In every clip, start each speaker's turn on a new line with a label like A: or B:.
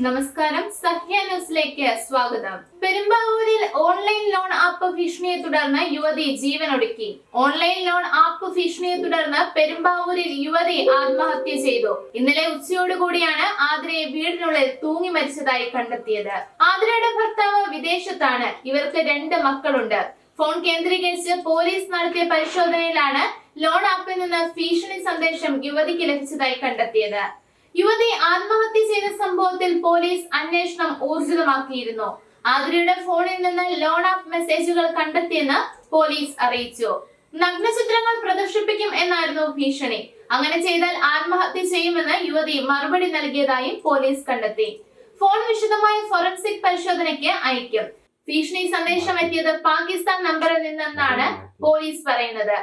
A: നമസ്കാരം, സഹ്യ ന്യൂസിലേക്ക് സ്വാഗതം. പെരുമ്പാവൂരിൽ ഓൺലൈൻ ലോൺ ആപ്പ് ഭീഷണിയെ തുടർന്ന് യുവതി ജീവനൊടുക്കി. ഓൺലൈൻ ലോൺ ആപ്പ് ഭീഷണിയെ തുടർന്ന് പെരുമ്പാവൂരിൽ യുവതി ആത്മഹത്യ ചെയ്തു. ഇന്നലെ ഉച്ചയോടുകൂടിയാണ് ആതിരയെ വീടിനുള്ളിൽ തൂങ്ങി മരിച്ചതായി കണ്ടെത്തിയത്. ആതിരയുടെ ഭർത്താവ് വിദേശത്താണ്. ഇവർക്ക് 2 മക്കളുണ്ട്. ഫോൺ കേന്ദ്രീകരിച്ച് പോലീസ് നടത്തിയ പരിശോധനയിലാണ് ലോൺ ആപ്പിൽ നിന്ന് ഭീഷണി സന്ദേശം യുവതിക്ക് ലഭിച്ചതായി കണ്ടെത്തിയത്. യുവതി ആത്മഹത്യ ചെയ്ത സംഭവത്തിൽ പോലീസ് അന്വേഷണം ഊർജിതമാക്കിയിരുന്നു. ആതിരയുടെ ഫോണിൽ നിന്ന് ലോൺ ആപ്പ് മെസ്സേജുകൾ കണ്ടെത്തിയെന്ന് പോലീസ് അറിയിച്ചു. നഗ്നചിത്രങ്ങൾ പ്രദർശിപ്പിക്കും എന്നായിരുന്നു ഭീഷണി. അങ്ങനെ ചെയ്താൽ ആത്മഹത്യ ചെയ്യുമെന്ന് യുവതി മറുപടി നൽകിയതായും പോലീസ് കണ്ടെത്തി. ഫോൺ വിശദമായ ഫോറൻസിക് പരിശോധനയ്ക്ക് അയക്കും. ഭീഷണി സന്ദേശം എത്തിയത് പാകിസ്ഥാൻ നമ്പറിൽ നിന്നെന്നാണ് പോലീസ് പറയുന്നത്.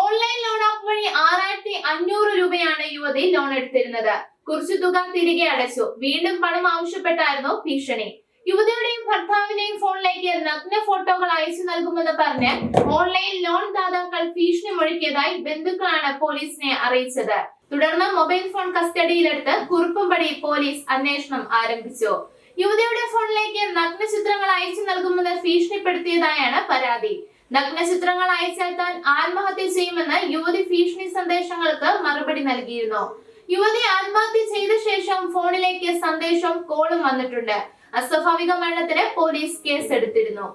A: ഓൺലൈൻ ലോൺ ആപ്പ് വഴി 6500 രൂപയാണ് യുവതി ലോൺ എടുത്തിരുന്നത്. കുറച്ചു തുക തിരികെ അടച്ചു. വീണ്ടും പണം ആവശ്യപ്പെട്ടായിരുന്നു ഭീഷണി. യുവതിയുടെയും ഭർത്താവിന്റെയും ഫോണിലേക്ക് നഗ്ന ഫോട്ടോകൾ അയച്ചു നൽകുമെന്ന് പറഞ്ഞ് ഓൺലൈൻ ലോൺ ദാതാക്കൾ ഭീഷണി മുഴക്കിയതായി ബന്ധുക്കളാണ് പോലീസിനെ അറിയിച്ചത്. തുടർന്ന് മൊബൈൽ ഫോൺ കസ്റ്റഡിയിലെടുത്ത് കുറുപ്പുംപടി പോലീസ് അന്വേഷണം ആരംഭിച്ചു. യുവതിയുടെ ഫോണിലേക്ക് നഗ്ന ചിത്രങ്ങൾ അയച്ചു നൽകുമെന്ന് ഭീഷണിപ്പെടുത്തിയതായാണ് പരാതി. നഗ്ന ചിത്രങ്ങൾ അയച്ചാൽ താൻ ആത്മഹത്യ ചെയ്യുമെന്ന് യുവതി ഭീഷണി സന്ദേശങ്ങൾക്ക് മറുപടി നൽകിയിരുന്നു. യുവതി ആത്മഹത്യ ചെയ്ത ശേഷം ഫോണിലേക്ക് സന്ദേശവും കോളും വന്നിട്ടുണ്ട്. അസ്വാഭാവിക മരണത്തിന് പോലീസ് കേസെടുത്തിരുന്നു.